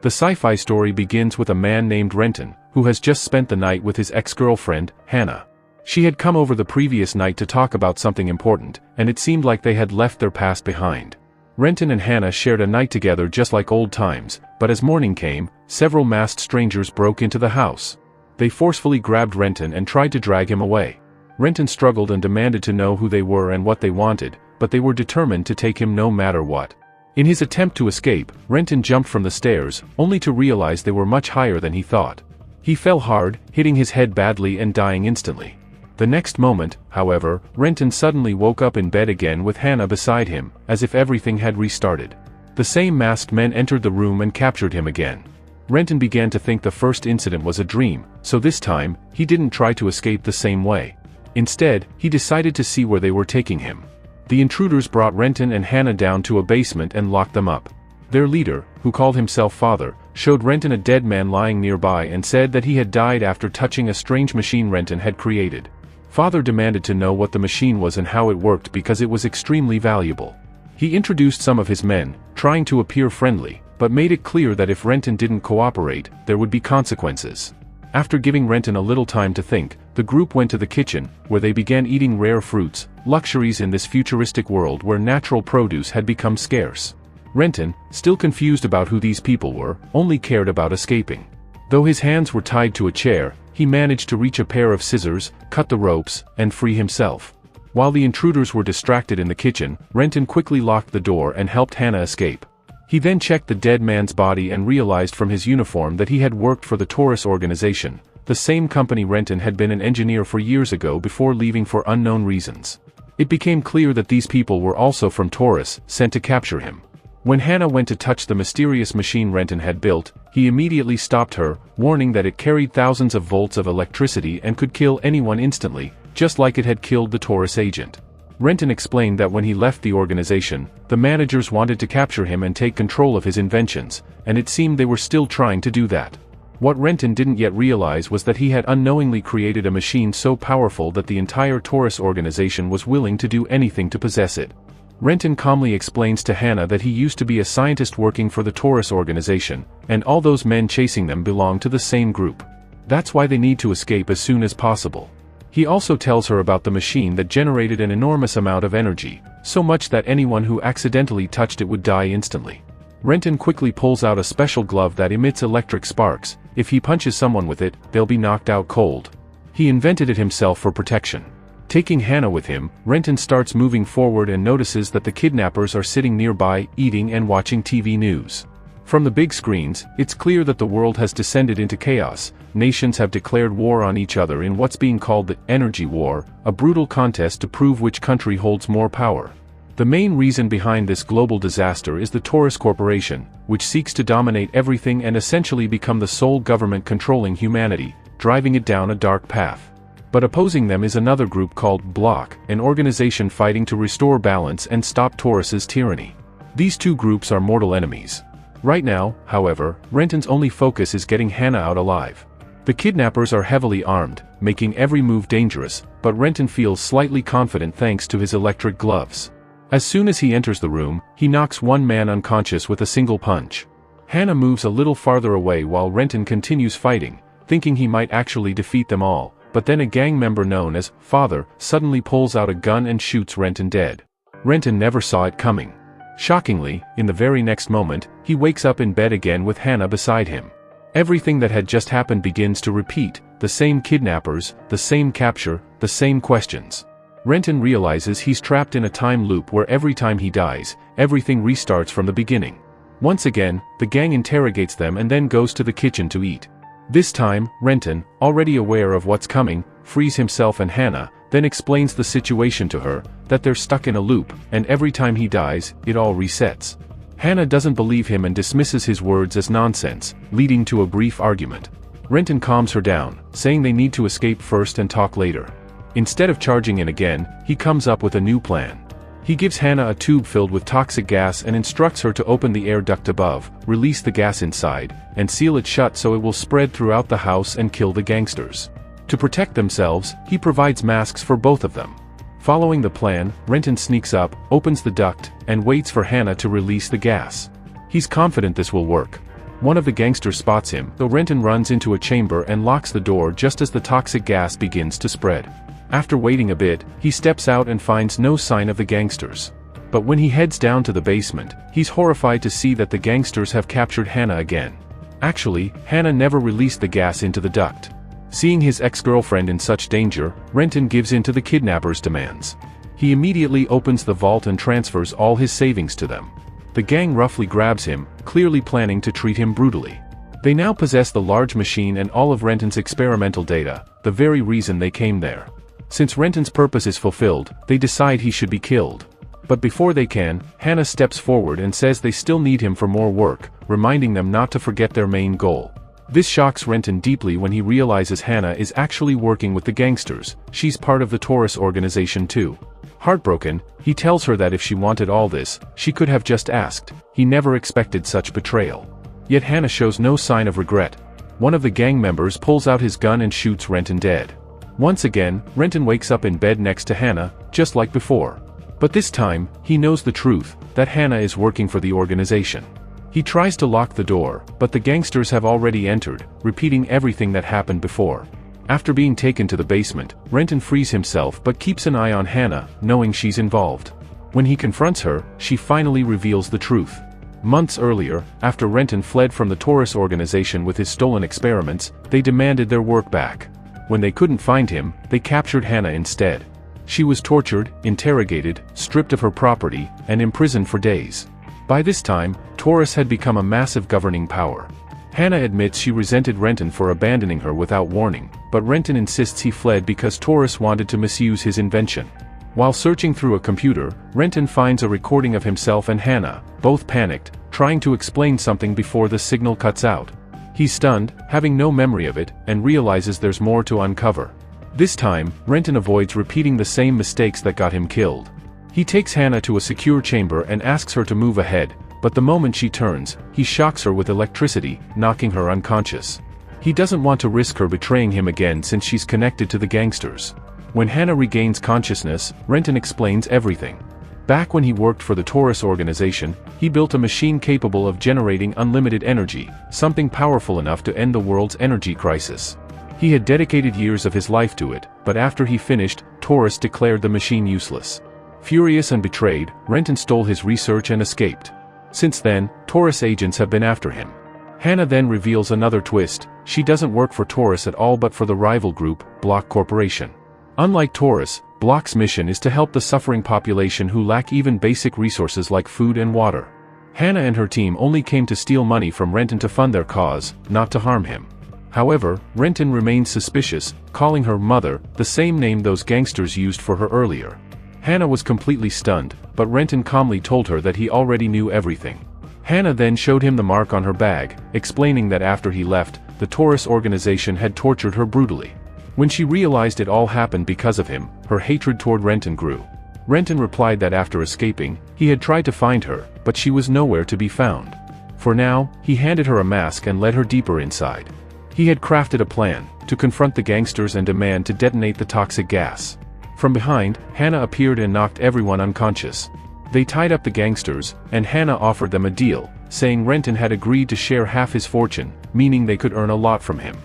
The sci-fi story begins with a man named Renton, who has just spent the night with his ex-girlfriend, Hannah. She had come over the previous night to talk about something important, and it seemed like they had left their past behind. Renton and Hannah shared a night together just like old times, but as morning came, several masked strangers broke into the house. They forcefully grabbed Renton and tried to drag him away. Renton struggled and demanded to know who they were and what they wanted, but they were determined to take him no matter what. In his attempt to escape, Renton jumped from the stairs, only to realize they were much higher than he thought. He fell hard, hitting his head badly and dying instantly. The next moment, however, Renton suddenly woke up in bed again with Hannah beside him, as if everything had restarted. The same masked men entered the room and captured him again. Renton began to think the first incident was a dream, so this time, he didn't try to escape the same way. Instead, he decided to see where they were taking him. The intruders brought Renton and Hannah down to a basement and locked them up. Their leader, who called himself Father, showed Renton a dead man lying nearby and said that he had died after touching a strange machine Renton had created. Father demanded to know what the machine was and how it worked because it was extremely valuable. He introduced some of his men, trying to appear friendly, but made it clear that if Renton didn't cooperate, there would be consequences. After giving Renton a little time to think, the group went to the kitchen, where they began eating rare fruits, luxuries in this futuristic world where natural produce had become scarce. Renton, still confused about who these people were, only cared about escaping. Though his hands were tied to a chair, he managed to reach a pair of scissors, cut the ropes, and free himself. While the intruders were distracted in the kitchen, Renton quickly locked the door and helped Hannah escape. He then checked the dead man's body and realized from his uniform that he had worked for the Taurus organization, the same company Renton had been an engineer for years ago before leaving for unknown reasons. It became clear that these people were also from Taurus, sent to capture him. When Hannah went to touch the mysterious machine Renton had built, he immediately stopped her, warning that it carried thousands of volts of electricity and could kill anyone instantly, just like it had killed the Taurus agent. Renton explained that when he left the organization, the managers wanted to capture him and take control of his inventions, and it seemed they were still trying to do that. What Renton didn't yet realize was that he had unknowingly created a machine so powerful that the entire Taurus organization was willing to do anything to possess it. Renton calmly explains to Hannah that he used to be a scientist working for the Taurus organization, and all those men chasing them belong to the same group. That's why they need to escape as soon as possible. He also tells her about the machine that generated an enormous amount of energy, so much that anyone who accidentally touched it would die instantly. Renton quickly pulls out a special glove that emits electric sparks. If he punches someone with it, they'll be knocked out cold. He invented it himself for protection. Taking Hannah with him, Renton starts moving forward and notices that the kidnappers are sitting nearby, eating and watching TV news. From the big screens, it's clear that the world has descended into chaos. Nations have declared war on each other in what's being called the Energy War, a brutal contest to prove which country holds more power. The main reason behind this global disaster is the Taurus Corporation, which seeks to dominate everything and essentially become the sole government controlling humanity, driving it down a dark path. But opposing them is another group called Block, an organization fighting to restore balance and stop Taurus's tyranny. These two groups are mortal enemies. Right now, however, Renton's only focus is getting Hannah out alive. The kidnappers are heavily armed, making every move dangerous, but Renton feels slightly confident thanks to his electric gloves. As soon as he enters the room, he knocks one man unconscious with a single punch. Hannah moves a little farther away while Renton continues fighting, thinking he might actually defeat them all. But then a gang member known as Father suddenly pulls out a gun and shoots Renton dead. Renton never saw it coming. Shockingly, in the very next moment, he wakes up in bed again with Hannah beside him. Everything that had just happened begins to repeat, the same kidnappers, the same capture, the same questions. Renton realizes he's trapped in a time loop where every time he dies, everything restarts from the beginning. Once again, the gang interrogates them and then goes to the kitchen to eat. This time, Renton, already aware of what's coming, frees himself and Hannah, then explains the situation to her, that they're stuck in a loop, and every time he dies, it all resets. Hannah doesn't believe him and dismisses his words as nonsense, leading to a brief argument. Renton calms her down, saying they need to escape first and talk later. Instead of charging in again, he comes up with a new plan. He gives Hannah a tube filled with toxic gas and instructs her to open the air duct above, release the gas inside, and seal it shut so it will spread throughout the house and kill the gangsters. To protect themselves, he provides masks for both of them. Following the plan, Renton sneaks up, opens the duct, and waits for Hannah to release the gas. He's confident this will work. One of the gangsters spots him, so Renton runs into a chamber and locks the door just as the toxic gas begins to spread. After waiting a bit, he steps out and finds no sign of the gangsters. But when he heads down to the basement, he's horrified to see that the gangsters have captured Hannah again. Actually, Hannah never released the gas into the duct. Seeing his ex-girlfriend in such danger, Renton gives in to the kidnappers' demands. He immediately opens the vault and transfers all his savings to them. The gang roughly grabs him, clearly planning to treat him brutally. They now possess the large machine and all of Renton's experimental data, the very reason they came there. Since Renton's purpose is fulfilled, they decide he should be killed. But before they can, Hannah steps forward and says they still need him for more work, reminding them not to forget their main goal. This shocks Renton deeply when he realizes Hannah is actually working with the gangsters. She's part of the Taurus organization too. Heartbroken, he tells her that if she wanted all this, she could have just asked. He never expected such betrayal. Yet Hannah shows no sign of regret. One of the gang members pulls out his gun and shoots Renton dead. Once again, Renton wakes up in bed next to Hannah, just like before. But this time, he knows the truth, that Hannah is working for the organization. He tries to lock the door, but the gangsters have already entered, repeating everything that happened before. After being taken to the basement, Renton frees himself but keeps an eye on Hannah, knowing she's involved. When he confronts her, she finally reveals the truth. Months earlier, after Renton fled from the Taurus organization with his stolen experiments, they demanded their work back. When they couldn't find him, they captured Hannah instead. She was tortured, interrogated, stripped of her property, and imprisoned for days. By this time, Taurus had become a massive governing power. Hannah admits she resented Renton for abandoning her without warning, but Renton insists he fled because Taurus wanted to misuse his invention. While searching through a computer, Renton finds a recording of himself and Hannah, both panicked, trying to explain something before the signal cuts out. He's stunned, having no memory of it, and realizes there's more to uncover. This time, Renton avoids repeating the same mistakes that got him killed. He takes Hannah to a secure chamber and asks her to move ahead, but the moment she turns, he shocks her with electricity, knocking her unconscious. He doesn't want to risk her betraying him again since she's connected to the gangsters. When Hannah regains consciousness, Renton explains everything. Back when he worked for the Taurus organization, he built a machine capable of generating unlimited energy, something powerful enough to end the world's energy crisis. He had dedicated years of his life to it, but after he finished, Taurus declared the machine useless. Furious and betrayed, Renton stole his research and escaped. Since then, Taurus agents have been after him. Hannah then reveals another twist: she doesn't work for Taurus at all but for the rival group, Block Corporation. Unlike Taurus, Block's mission is to help the suffering population who lack even basic resources like food and water. Hannah and her team only came to steal money from Renton to fund their cause, not to harm him. However, Renton remains suspicious, calling her mother, the same name those gangsters used for her earlier. Hannah was completely stunned, but Renton calmly told her that he already knew everything. Hannah then showed him the mark on her bag, explaining that after he left, the Taurus organization had tortured her brutally. When she realized it all happened because of him, her hatred toward Renton grew. Renton replied that after escaping, he had tried to find her, but she was nowhere to be found. For now, he handed her a mask and led her deeper inside. He had crafted a plan, to confront the gangsters and demand to detonate the toxic gas. From behind, Hannah appeared and knocked everyone unconscious. They tied up the gangsters, and Hannah offered them a deal, saying Renton had agreed to share half his fortune, meaning they could earn a lot from him.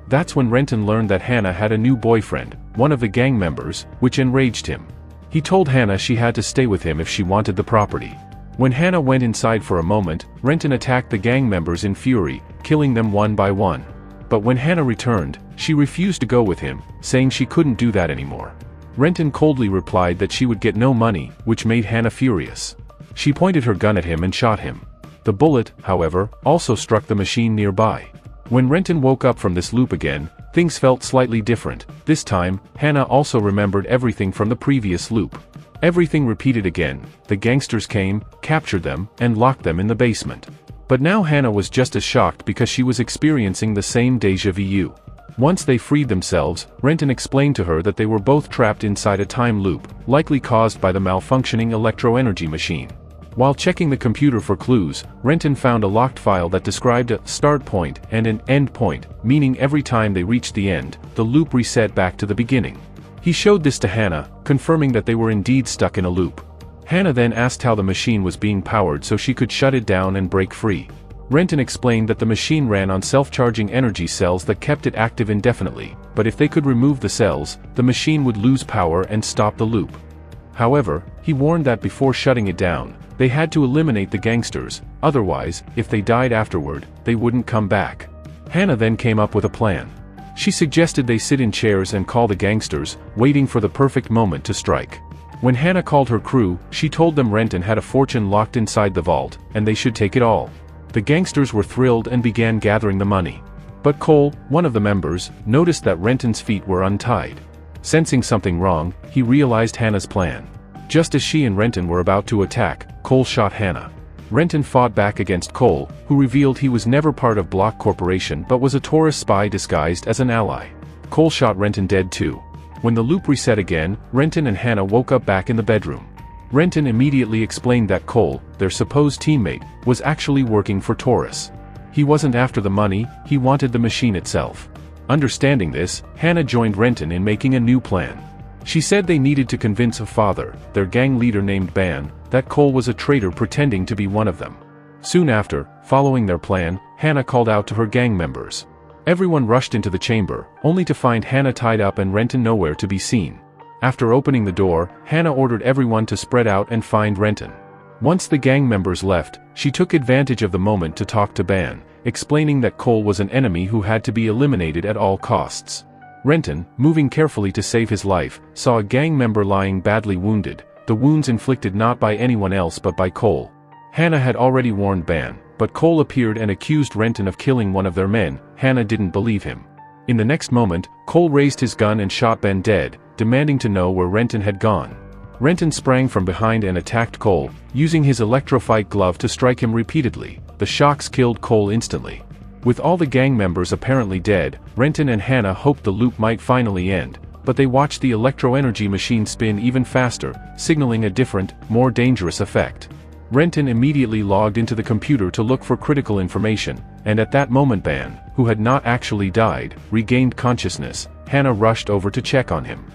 That's when Renton learned that Hannah had a new boyfriend, one of the gang members, which enraged him. He told Hannah she had to stay with him if she wanted the property. When Hannah went inside for a moment, Renton attacked the gang members in fury, killing them one by one. But when Hannah returned, she refused to go with him, saying she couldn't do that anymore. Renton coldly replied that she would get no money, which made Hannah furious. She pointed her gun at him and shot him. The bullet, however, also struck the machine nearby. When Renton woke up from this loop again, things felt slightly different. This time, Hannah also remembered everything from the previous loop. Everything repeated again. The gangsters came, captured them, and locked them in the basement. But now Hannah was just as shocked because she was experiencing the same déjà vu. Once they freed themselves, Renton explained to her that they were both trapped inside a time loop, likely caused by the malfunctioning electroenergy machine. While checking the computer for clues, Renton found a locked file that described a start point and an end point, meaning every time they reached the end, the loop reset back to the beginning. He showed this to Hannah, confirming that they were indeed stuck in a loop. Hannah then asked how the machine was being powered so she could shut it down and break free. Renton explained that the machine ran on self-charging energy cells that kept it active indefinitely, but if they could remove the cells, the machine would lose power and stop the loop. However, he warned that before shutting it down, they had to eliminate the gangsters, otherwise, if they died afterward, they wouldn't come back. Hannah then came up with a plan. She suggested they sit in chairs and call the gangsters, waiting for the perfect moment to strike. When Hannah called her crew, she told them Renton had a fortune locked inside the vault, and they should take it all. The gangsters were thrilled and began gathering the money. But Cole, one of the members, noticed that Renton's feet were untied. Sensing something wrong, he realized Hannah's plan. Just as she and Renton were about to attack, Cole shot Hannah. Renton fought back against Cole, who revealed he was never part of Block Corporation but was a Taurus spy disguised as an ally. Cole shot Renton dead too. When the loop reset again, Renton and Hannah woke up back in the bedroom. Renton immediately explained that Cole, their supposed teammate, was actually working for Taurus. He wasn't after the money, he wanted the machine itself. Understanding this, Hannah joined Renton in making a new plan. She said they needed to convince a father, their gang leader named Ban, that Cole was a traitor pretending to be one of them. Soon after, following their plan, Hannah called out to her gang members. Everyone rushed into the chamber, only to find Hannah tied up and Renton nowhere to be seen. After opening the door, Hannah ordered everyone to spread out and find Renton. Once the gang members left, she took advantage of the moment to talk to Ban, explaining that Cole was an enemy who had to be eliminated at all costs. Renton, moving carefully to save his life, saw a gang member lying badly wounded, the wounds inflicted not by anyone else but by Cole. Hannah had already warned Ban, but Cole appeared and accused Renton of killing one of their men. Hannah didn't believe him. In the next moment, Cole raised his gun and shot Ben dead, demanding to know where Renton had gone. Renton sprang from behind and attacked Cole, using his electrophyte glove to strike him repeatedly. The shocks killed Cole instantly. With all the gang members apparently dead, Renton and Hannah hoped the loop might finally end, but they watched the electroenergy machine spin even faster, signaling a different, more dangerous effect. Renton immediately logged into the computer to look for critical information, and at that moment Ban, who had not actually died, regained consciousness. Hannah rushed over to check on him.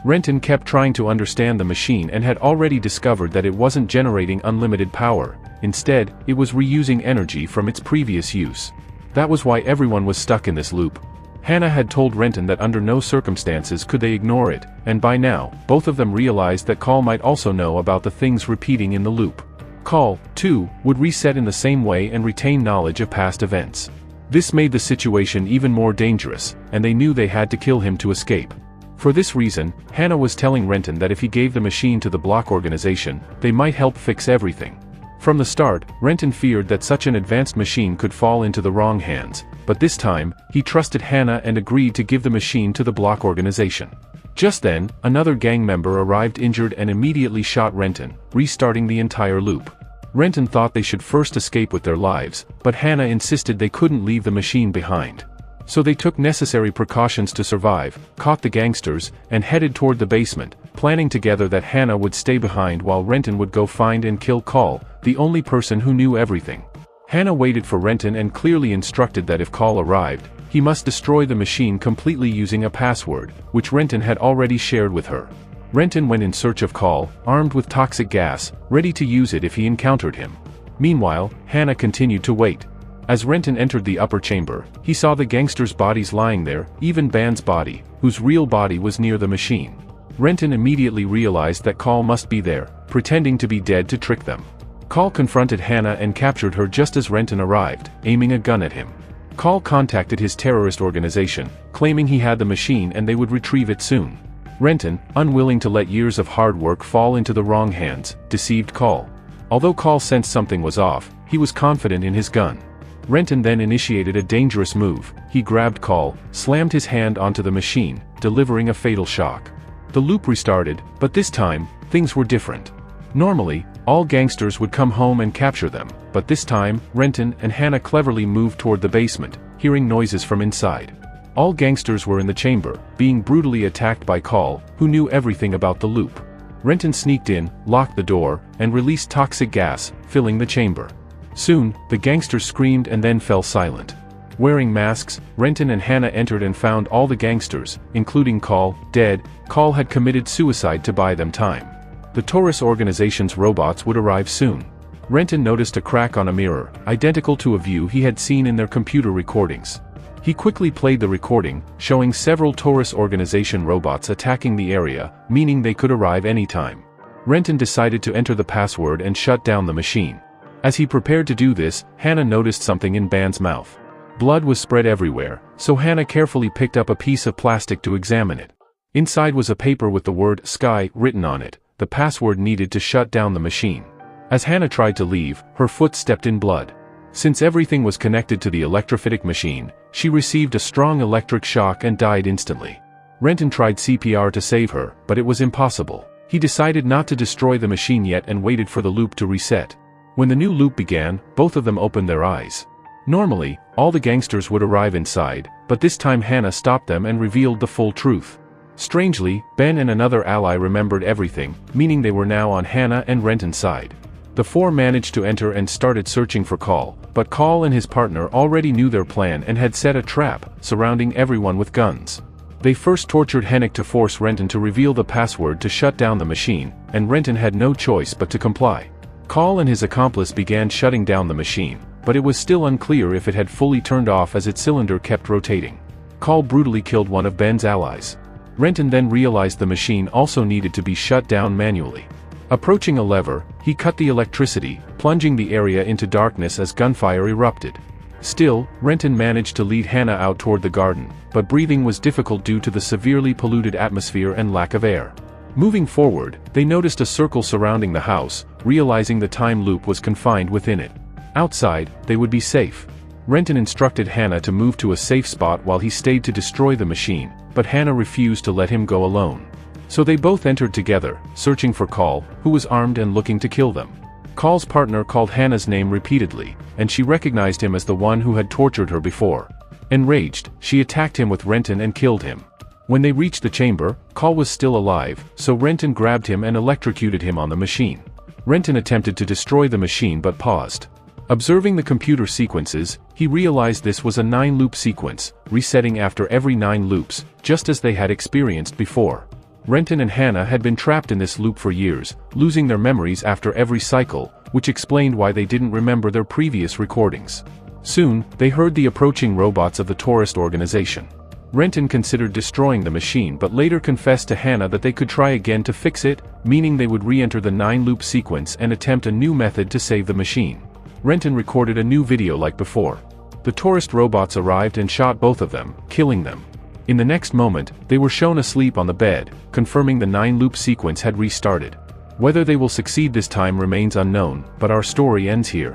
Renton kept trying to understand the machine and had already discovered that it wasn't generating unlimited power. Instead, it was reusing energy from its previous use. That was why everyone was stuck in this loop. Hannah had told Renton that under no circumstances could they ignore it, and by now, both of them realized that Cole might also know about the things repeating in the loop. Cole, too, would reset in the same way and retain knowledge of past events. This made the situation even more dangerous, and they knew they had to kill him to escape. For this reason, Hannah was telling Renton that if he gave the machine to the Block organization, they might help fix everything. From the start, Renton feared that such an advanced machine could fall into the wrong hands, but this time, he trusted Hannah and agreed to give the machine to the Block organization. Just then, another gang member arrived injured and immediately shot Renton, restarting the entire loop. Renton thought they should first escape with their lives, but Hannah insisted they couldn't leave the machine behind. So they took necessary precautions to survive, caught the gangsters, and headed toward the basement, planning together that Hannah would stay behind while Renton would go find and kill Cole, the only person who knew everything. Hannah waited for Renton and clearly instructed that if Cole arrived, he must destroy the machine completely using a password, which Renton had already shared with her. Renton went in search of Cole, armed with toxic gas, ready to use it if he encountered him. Meanwhile, Hannah continued to wait. As Renton entered the upper chamber, he saw the gangsters' bodies lying there, even Ban's body, whose real body was near the machine. Renton immediately realized that Cole must be there, pretending to be dead to trick them. Cole confronted Hannah and captured her just as Renton arrived, aiming a gun at him. Cole contacted his terrorist organization, claiming he had the machine and they would retrieve it soon. Renton, unwilling to let years of hard work fall into the wrong hands, deceived Cole. Although Cole sensed something was off, he was confident in his gun. Renton then initiated a dangerous move. He grabbed Cole, slammed his hand onto the machine, delivering a fatal shock. The loop restarted, but this time, things were different. Normally, all gangsters would come home and capture them, but this time, Renton and Hannah cleverly moved toward the basement, hearing noises from inside. All gangsters were in the chamber, being brutally attacked by Cole, who knew everything about the loop. Renton sneaked in, locked the door, and released toxic gas, filling the chamber. Soon, the gangsters screamed and then fell silent. Wearing masks, Renton and Hannah entered and found all the gangsters, including Cole, dead. Cole had committed suicide to buy them time. The Taurus organization's robots would arrive soon. Renton noticed a crack on a mirror, identical to a view he had seen in their computer recordings. He quickly played the recording, showing several Taurus organization robots attacking the area, meaning they could arrive anytime. Renton decided to enter the password and shut down the machine. As he prepared to do this, Hannah noticed something in Ban's mouth. Blood was spread everywhere, so Hannah carefully picked up a piece of plastic to examine it. Inside was a paper with the word "Sky" written on it, the password needed to shut down the machine. As Hannah tried to leave, her foot stepped in blood. Since everything was connected to the electrophytic machine, she received a strong electric shock and died instantly. Renton tried CPR to save her, but it was impossible. He decided not to destroy the machine yet and waited for the loop to reset. When the new loop began, both of them opened their eyes. Normally, all the gangsters would arrive inside, but this time Hannah stopped them and revealed the full truth. Strangely, Ben and another ally remembered everything, meaning they were now on Hannah and Renton's side. The four managed to enter and started searching for Call, but Call and his partner already knew their plan and had set a trap, surrounding everyone with guns. They first tortured Hennick to force Renton to reveal the password to shut down the machine, and Renton had no choice but to comply. Call and his accomplice began shutting down the machine, but it was still unclear if it had fully turned off as its cylinder kept rotating. Call brutally killed one of Ben's allies. Renton then realized the machine also needed to be shut down manually. Approaching a lever, he cut the electricity, plunging the area into darkness as gunfire erupted. Still, Renton managed to lead Hannah out toward the garden, but breathing was difficult due to the severely polluted atmosphere and lack of air. Moving forward, they noticed a circle surrounding the house, realizing the time loop was confined within it. Outside, they would be safe. Renton instructed Hannah to move to a safe spot while he stayed to destroy the machine, but Hannah refused to let him go alone. So they both entered together, searching for Call, who was armed and looking to kill them. Call's partner called Hannah's name repeatedly, and she recognized him as the one who had tortured her before. Enraged, she attacked him with Renton and killed him. When they reached the chamber, Call was still alive, so Renton grabbed him and electrocuted him on the machine. Renton attempted to destroy the machine but paused. Observing the computer sequences, he realized this was a 9-loop sequence, resetting after every 9 loops, just as they had experienced before. Renton and Hannah had been trapped in this loop for years, losing their memories after every cycle, which explained why they didn't remember their previous recordings. Soon, they heard the approaching robots of the Taurus organization. Renton considered destroying the machine but later confessed to Hannah that they could try again to fix it, meaning they would re-enter the 9-loop sequence and attempt a new method to save the machine. Renton recorded a new video like before. The Taurus robots arrived and shot both of them, killing them. In the next moment, they were shown asleep on the bed, confirming the 9-loop sequence had restarted. Whether they will succeed this time remains unknown, but our story ends here.